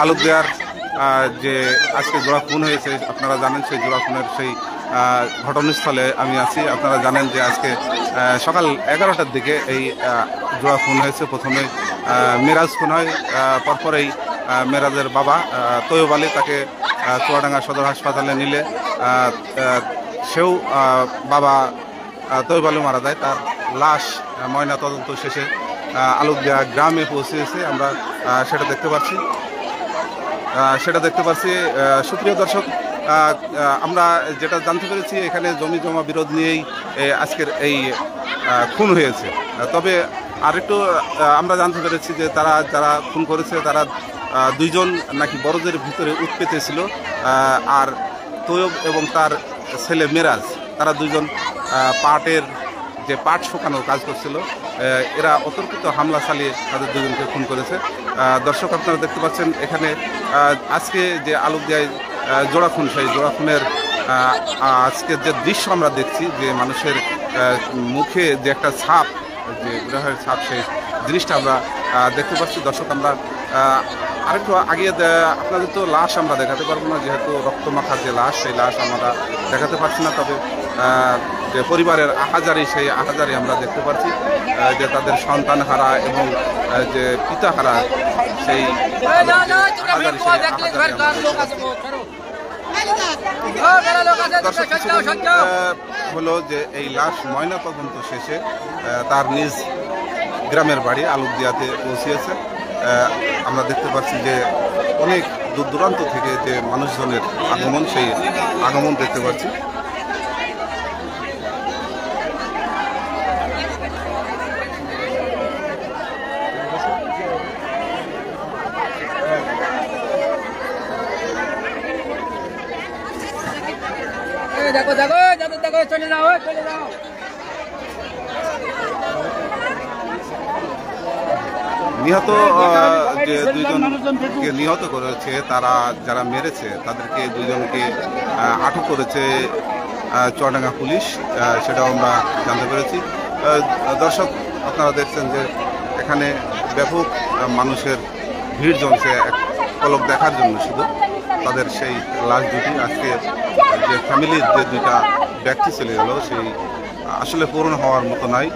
আলুকদিয়ার যে আজকে জোড়া খুন হয়েছে, আপনারা জানেন সেই জোড়া খুনের সেই ঘটনাস্থলে আমি আছি। আপনারা জানেন যে আজকে সকাল 11টার দিকে এই জোড়া খুন হয়েছে। প্রথমে মেরাজ খুন হয়, পরপরেই মেরাজের বাবা তৈয়ব আলী তাকে চুয়াডাঙ্গা সদর হাসপাতালে নিলে সেও বাবা তৈয়ব আলী মারা যায়। তার লাশ ময়না তদন্ত শেষে আলুকদিয়া গ্রামে পৌঁছেছে। আমরা সেটা দেখতে পাচ্ছি। সুপ্রিয় দর্শক, আমরা যেটা জানতে পেরেছি এখানে জমি জমা বিরোধ নিয়েই আজকের এই খুন হয়েছে। তবে আরেকটু আমরা জানতে পেরেছি যে যারা খুন করেছে তারা দুইজন নাকি বড়দের ভিতরে উৎপেতে ছিল, আর তৈয়ব এবং তার ছেলে মেরাজ তারা দুইজন পাট শুকানোর কাজ করছিল। এরা অতর্কিত হামলা চালিয়ে তাদের দুজনকে খুন করেছে। দর্শক, আপনারা দেখতে পাচ্ছেন এখানে আজকে যে আলুকদিয়ায় জোড়া খুন, সেই জোড়া খুনের আজকের যে দৃশ্য আমরা দেখছি, যে মানুষের মুখে যে একটা ছাপ, যে গ্রহের ছাপ, সেই জিনিসটা আমরা দেখতে পাচ্ছি। দর্শক, আমরা আরেকটু আগে আপনাদের তো লাশ আমরা দেখাতে পারবো না, যেহেতু রক্তমাখা যে লাশ, সেই লাশ আমরা দেখাতে পারছি না। তবে যে পরিবারের আহাজারি, সেই আহাজারি আমরা দেখতে পাচ্ছি, যে তাদের সন্তান হারা এবং যে পিতা হারা সেই হলো যে এই লাশ ময়না তদন্ত শেষে তার নিজ গ্রামের বাড়ি আলুকদিয়াতে পৌঁছিয়েছে। আমরা দেখতে পাচ্ছি যে অনেক দূর দূরান্ত থেকে যে মানুষজনের আগমন, সেই আগমন দেখতে পাচ্ছি। চলে যাও। নিহত যে দুইজনকে নিহত করেছে, তারা যারা মেরেছে তাদেরকে দুইজনকে আটক করেছে চুয়াডাঙ্গা পুলিশ, সেটাও আমরা জানতে পেরেছি। দর্শক, আপনারা দেখছেন যে এখানে ব্যাপক মানুষের ভিড় জমছে এক পলক দেখার জন্য, শুধু তাদের সেই লাশ দুটি। আজকে যে ফ্যামিলির যে দুইটা ব্যক্তি চলে গেল, সেই আসলে পূরণ হওয়ার মতো নাই।